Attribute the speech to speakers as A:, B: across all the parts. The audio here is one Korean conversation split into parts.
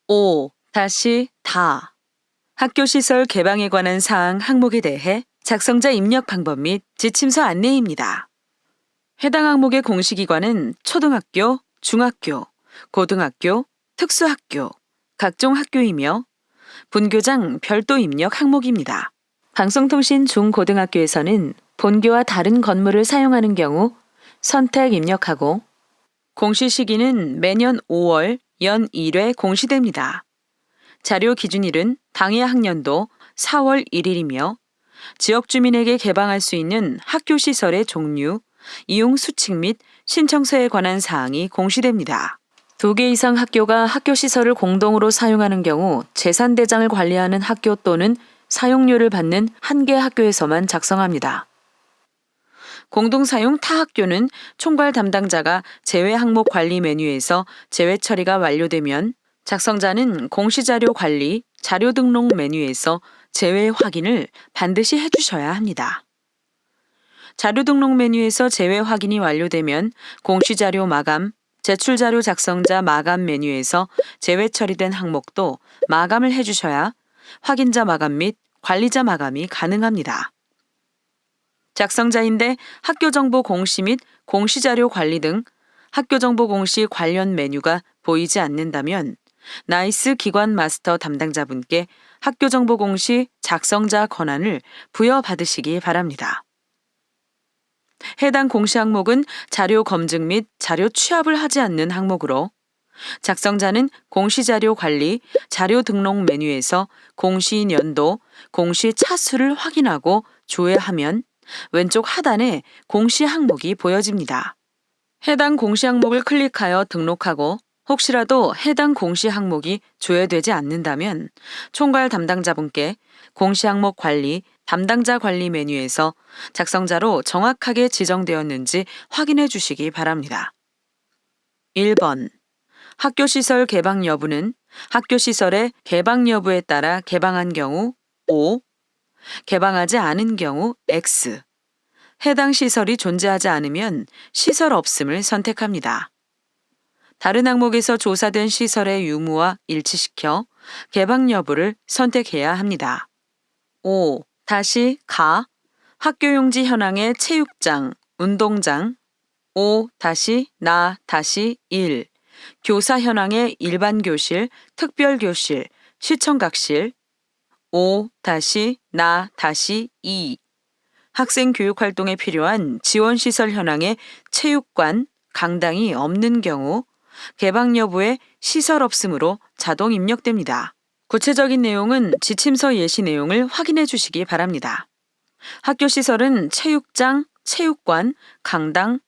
A: 5. 다시 다. 학교시설 개방에 관한 사항 항목에 대해 작성자 입력 방법 및 지침서 안내입니다. 해당 항목의 공시기관은 초등학교, 중학교, 고등학교, 특수학교, 각종 학교이며 본교장 별도 입력 항목입니다. 방송통신 중고등학교에서는 본교와 다른 건물을 사용하는 경우 선택 입력하고 공시 시기는 매년 5월 연 1회 공시됩니다. 자료 기준일은 당해 학년도 4월 1일이며 지역 주민에게 개방할 수 있는 학교 시설의 종류, 이용 수칙 및 신청서에 관한 사항이 공시됩니다. 2개 이상 학교가 학교 시설을 공동으로 사용하는 경우 재산대장을 관리하는 학교 또는 사용료를 받는 1개 학교에서만 작성합니다. 공동사용 타 학교는 총괄 담당자가 제외 항목 관리 메뉴에서 제외 처리가 완료되면 작성자는 공시자료 관리, 자료 등록 메뉴에서 제외 확인을 반드시 해주셔야 합니다. 자료 등록 메뉴에서 제외 확인이 완료되면 공시자료 마감, 제출자료 작성자 마감 메뉴에서 제외 처리된 항목도 마감을 해주셔야 확인자 마감 및 관리자 마감이 가능합니다. 작성자인데 학교정보 공시 및 공시자료 관리 등 학교정보 공시 관련 메뉴가 보이지 않는다면 나이스 기관 마스터 담당자분께 학교정보 공시 작성자 권한을 부여받으시기 바랍니다. 해당 공시 항목은 자료 검증 및 자료 취합을 하지 않는 항목으로 작성자는 공시자료 관리, 자료 등록 메뉴에서 공시 연도, 공시 차수를 확인하고 조회하면 왼쪽 하단에 공시 항목이 보여집니다. 해당 공시 항목을 클릭하여 등록하고 혹시라도 해당 공시 항목이 조회되지 않는다면 총괄 담당자분께 공시 항목 관리, 담당자 관리 메뉴에서 작성자로 정확하게 지정되었는지 확인해 주시기 바랍니다. 1번. 학교시설 개방 여부는 학교시설의 개방 여부에 따라 개방한 경우 O, 개방하지 않은 경우 X, 해당 시설이 존재하지 않으면 시설 없음을 선택합니다. 다른 항목에서 조사된 시설의 유무와 일치시켜 개방 여부를 선택해야 합니다. 5. 다시 가. 학교용지 현황의 체육장, 운동장. 5. 다시 나 다시 1. 교사 현황의 일반 교실, 특별 교실, 시청각실. 5. 다시 나 다시 2. 학생 교육 활동에 필요한 지원시설 현황의 체육관, 강당이 없는 경우 개방 여부에 시설 없음으로 자동 입력됩니다. 구체적인 내용은 지침서 예시 내용을 확인해 주시기 바랍니다. 학교 시설은 체육장, 체육관, 강당,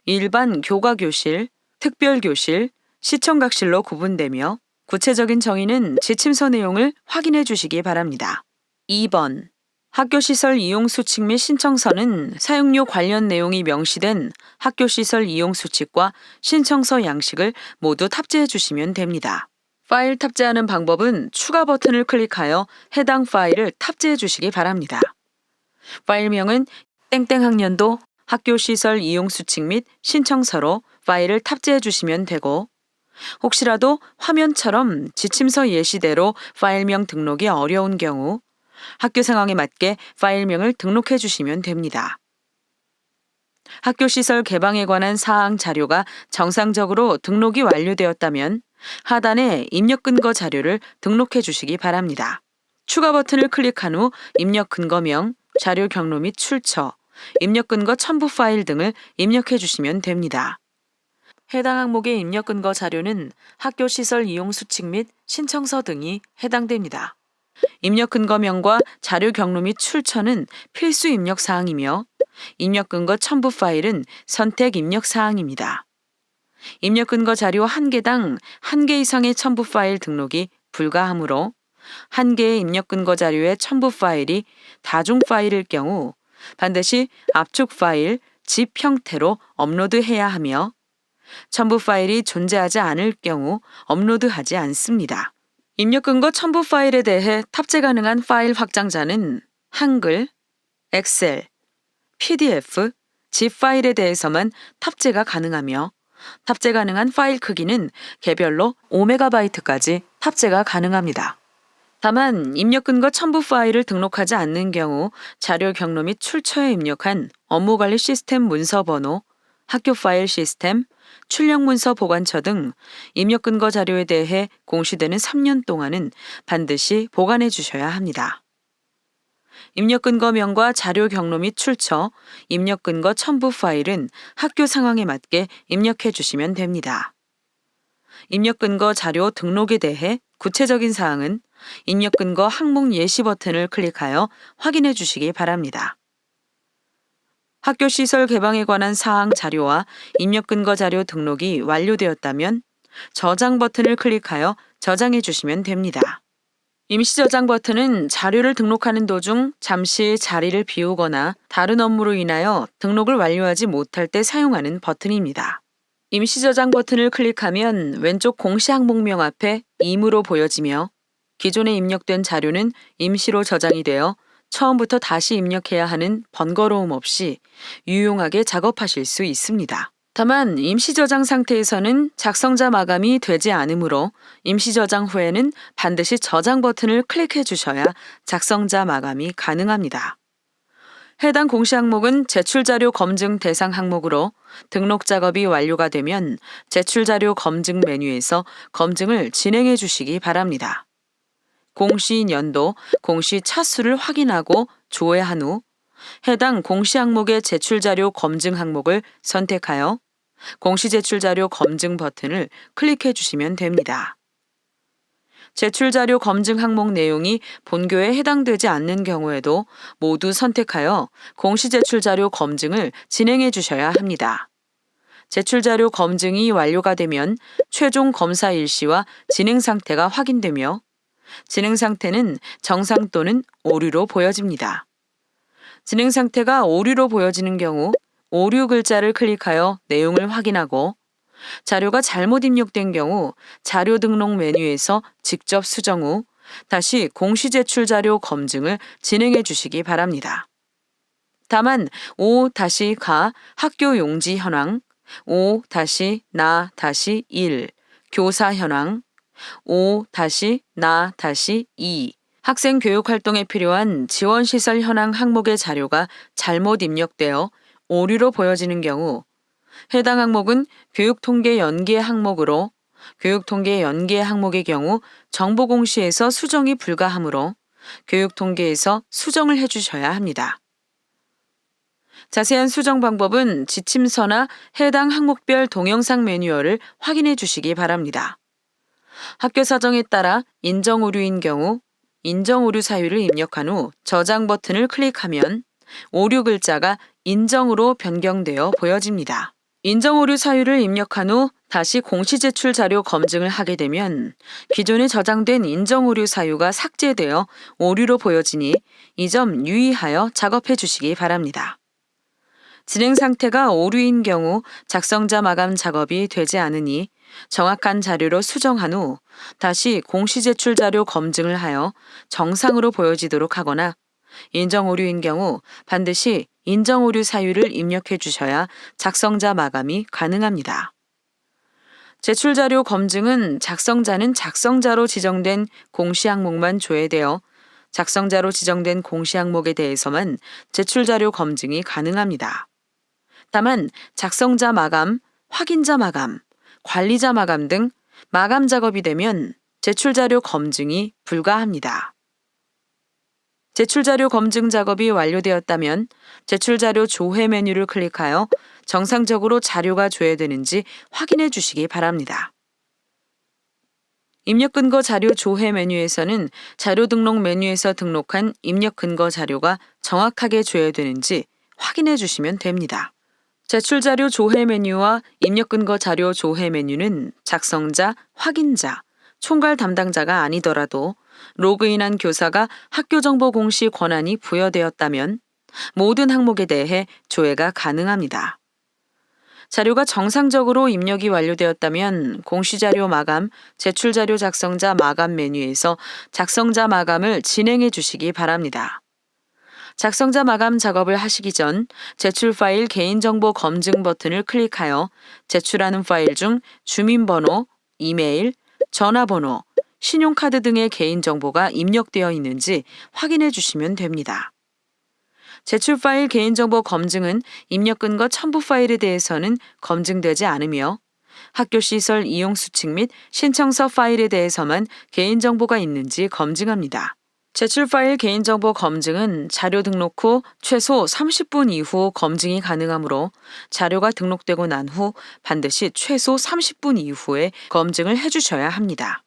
A: 일반 교과교실, 특별교실, 시청각실로 구분되며 구체적인 정의는 지침서 내용을 확인해 주시기 바랍니다. 2번. 학교시설 이용수칙 및 신청서는 사용료 관련 내용이 명시된 학교시설 이용수칙과 신청서 양식을 모두 탑재해 주시면 됩니다. 파일 탑재하는 방법은 추가 버튼을 클릭하여 해당 파일을 탑재해 주시기 바랍니다. 파일명은 땡땡 학년도 학교시설 이용수칙 및 신청서로 파일을 탑재해 주시면 되고 혹시라도 화면처럼 지침서 예시대로 파일명 등록이 어려운 경우 학교 상황에 맞게 파일명을 등록해 주시면 됩니다. 학교시설 개방에 관한 사항 자료가 정상적으로 등록이 완료되었다면 하단에 입력 근거 자료를 등록해 주시기 바랍니다. 추가 버튼을 클릭한 후 입력 근거명, 자료 경로 및 출처, 입력 근거 첨부 파일 등을 입력해 주시면 됩니다. 해당 항목의 입력 근거 자료는 학교시설 이용 수칙 및 신청서 등이 해당됩니다. 입력 근거명과 자료 경로 및 출처는 필수 입력 사항이며 입력 근거 첨부 파일은 선택 입력 사항입니다. 입력 근거 자료 1개당 1개 이상의 첨부 파일 등록이 불가하므로 1개의 입력 근거 자료의 첨부 파일이 다중 파일일 경우 반드시 압축 파일, zip 형태로 업로드해야 하며 첨부 파일이 존재하지 않을 경우 업로드하지 않습니다. 입력 근거 첨부 파일에 대해 탑재 가능한 파일 확장자는 한글, 엑셀, PDF, zip 파일에 대해서만 탑재가 가능하며 탑재 가능한 파일 크기는 개별로 5MB까지 탑재가 가능합니다. 다만 입력 근거 첨부 파일을 등록하지 않는 경우 자료 경로 및 출처에 입력한 업무관리 시스템 문서 번호, 학교 파일 시스템, 출력 문서 보관처 등 입력 근거 자료에 대해 공시되는 3년 동안은 반드시 보관해 주셔야 합니다. 입력 근거명과 자료 경로 및 출처, 입력 근거 첨부 파일은 학교 상황에 맞게 입력해 주시면 됩니다. 입력 근거 자료 등록에 대해 구체적인 사항은 입력 근거 항목 예시 버튼을 클릭하여 확인해 주시기 바랍니다. 학교 시설 개방에 관한 사항 자료와 입력 근거 자료 등록이 완료되었다면 저장 버튼을 클릭하여 저장해 주시면 됩니다. 임시 저장 버튼은 자료를 등록하는 도중 잠시 자리를 비우거나 다른 업무로 인하여 등록을 완료하지 못할 때 사용하는 버튼입니다. 임시 저장 버튼을 클릭하면 왼쪽 공시 항목명 앞에 임으로 보여지며 기존에 입력된 자료는 임시로 저장이 되어 처음부터 다시 입력해야 하는 번거로움 없이 유용하게 작업하실 수 있습니다. 다만 임시 저장 상태에서는 작성자 마감이 되지 않으므로 임시 저장 후에는 반드시 저장 버튼을 클릭해 주셔야 작성자 마감이 가능합니다. 해당 공시 항목은 제출자료 검증 대상 항목으로 등록 작업이 완료가 되면 제출자료 검증 메뉴에서 검증을 진행해 주시기 바랍니다. 공시 연도, 공시 차수를 확인하고 조회한 후 해당 공시 항목의 제출자료 검증 항목을 선택하여 공시제출자료 검증 버튼을 클릭해 주시면 됩니다. 제출자료 검증 항목 내용이 본교에 해당되지 않는 경우에도 모두 선택하여 공시제출자료 검증을 진행해 주셔야 합니다. 제출자료 검증이 완료가 되면 최종 검사 일시와 진행 상태가 확인되며 진행 상태는 정상 또는 오류로 보여집니다. 진행 상태가 오류로 보여지는 경우 오류 글자를 클릭하여 내용을 확인하고 자료가 잘못 입력된 경우 자료 등록 메뉴에서 직접 수정 후 다시 공시제출 자료 검증을 진행해 주시기 바랍니다. 다만 5-가 학교 용지 현황, 5-나-1 교사 현황, 5-나-2 학생 교육 활동에 필요한 지원시설 현황 항목의 자료가 잘못 입력되어 오류로 보여지는 경우 해당 항목은 교육통계 연계 항목으로 교육통계 연계 항목의 경우 정보공시에서 수정이 불가하므로 교육통계에서 수정을 해주셔야 합니다. 자세한 수정 방법은 지침서나 해당 항목별 동영상 매뉴얼을 확인해 주시기 바랍니다. 학교 사정에 따라 인정오류인 경우 인정오류 사유를 입력한 후 저장 버튼을 클릭하면 오류 글자가 인정으로 변경되어 보여집니다. 인정오류 사유를 입력한 후 다시 공시제출 자료 검증을 하게 되면 기존에 저장된 인정오류 사유가 삭제되어 오류로 보여지니 이 점 유의하여 작업해 주시기 바랍니다. 진행 상태가 오류인 경우 작성자 마감 작업이 되지 않으니 정확한 자료로 수정한 후 다시 공시제출 자료 검증을 하여 정상으로 보여지도록 하거나 인정오류인 경우 반드시 인정오류 사유를 입력해 주셔야 작성자 마감이 가능합니다. 제출자료 검증은 작성자는 작성자로 지정된 공시 항목만 조회되어 작성자로 지정된 공시 항목에 대해서만 제출자료 검증이 가능합니다. 다만 작성자 마감, 확인자 마감, 관리자 마감 등 마감 작업이 되면 제출자료 검증이 불가합니다. 제출자료 검증 작업이 완료되었다면 제출자료 조회 메뉴를 클릭하여 정상적으로 자료가 조회되는지 확인해 주시기 바랍니다. 입력 근거 자료 조회 메뉴에서는 자료 등록 메뉴에서 등록한 입력 근거 자료가 정확하게 조회되는지 확인해 주시면 됩니다. 제출자료 조회 메뉴와 입력 근거 자료 조회 메뉴는 작성자, 확인자, 총괄 담당자가 아니더라도 로그인한 교사가 학교정보 공시 권한이 부여되었다면 모든 항목에 대해 조회가 가능합니다. 자료가 정상적으로 입력이 완료되었다면 공시자료 마감, 제출자료 작성자 마감 메뉴에서 작성자 마감을 진행해 주시기 바랍니다. 작성자 마감 작업을 하시기 전 제출 파일 개인정보 검증 버튼을 클릭하여 제출하는 파일 중 주민번호, 이메일, 전화번호, 신용카드 등의 개인정보가 입력되어 있는지 확인해 주시면 됩니다. 제출 파일 개인정보 검증은 입력 근거 첨부 파일에 대해서는 검증되지 않으며 학교시설 이용 수칙 및 신청서 파일에 대해서만 개인정보가 있는지 검증합니다. 제출 파일 개인정보 검증은 자료 등록 후 최소 30분 이후 검증이 가능하므로 자료가 등록되고 난 후 반드시 최소 30분 이후에 검증을 해주셔야 합니다.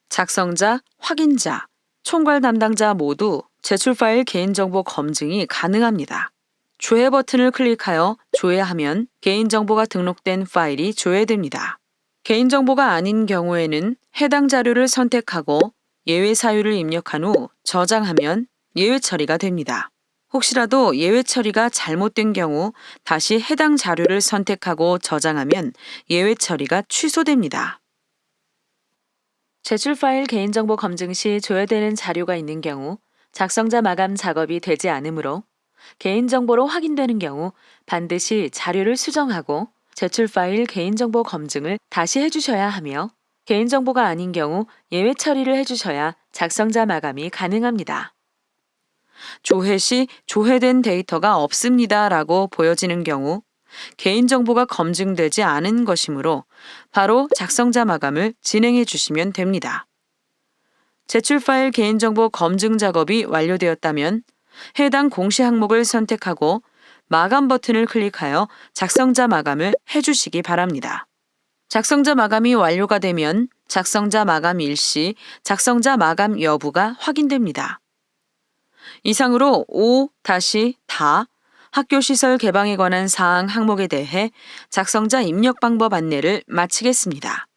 A: 작성자, 확인자, 총괄 담당자 모두 제출 파일 개인정보 검증이 가능합니다. 조회 버튼을 클릭하여 조회하면 개인정보가 등록된 파일이 조회됩니다. 개인정보가 아닌 경우에는 해당 자료를 선택하고 예외 사유를 입력한 후 저장하면 예외 처리가 됩니다. 혹시라도 예외 처리가 잘못된 경우 다시 해당 자료를 선택하고 저장하면 예외 처리가 취소됩니다. 제출 파일 개인정보 검증 시 조회되는 자료가 있는 경우 작성자 마감 작업이 되지 않으므로 개인정보로 확인되는 경우 반드시 자료를 수정하고 제출 파일 개인정보 검증을 다시 해주셔야 하며 개인정보가 아닌 경우 예외 처리를 해주셔야 작성자 마감이 가능합니다. 조회 시 조회된 데이터가 없습니다 라고 보여지는 경우 개인정보가 검증되지 않은 것이므로 바로 작성자 마감을 진행해 주시면 됩니다. 제출 파일 개인정보 검증 작업이 완료되었다면 해당 공시 항목을 선택하고 마감 버튼을 클릭하여 작성자 마감을 해주시기 바랍니다. 작성자 마감이 완료가 되면 작성자 마감 일시, 작성자 마감 여부가 확인됩니다. 이상으로 5-다 학교시설 개방에 관한 사항 항목에 대해 작성자 입력 방법 안내를 마치겠습니다.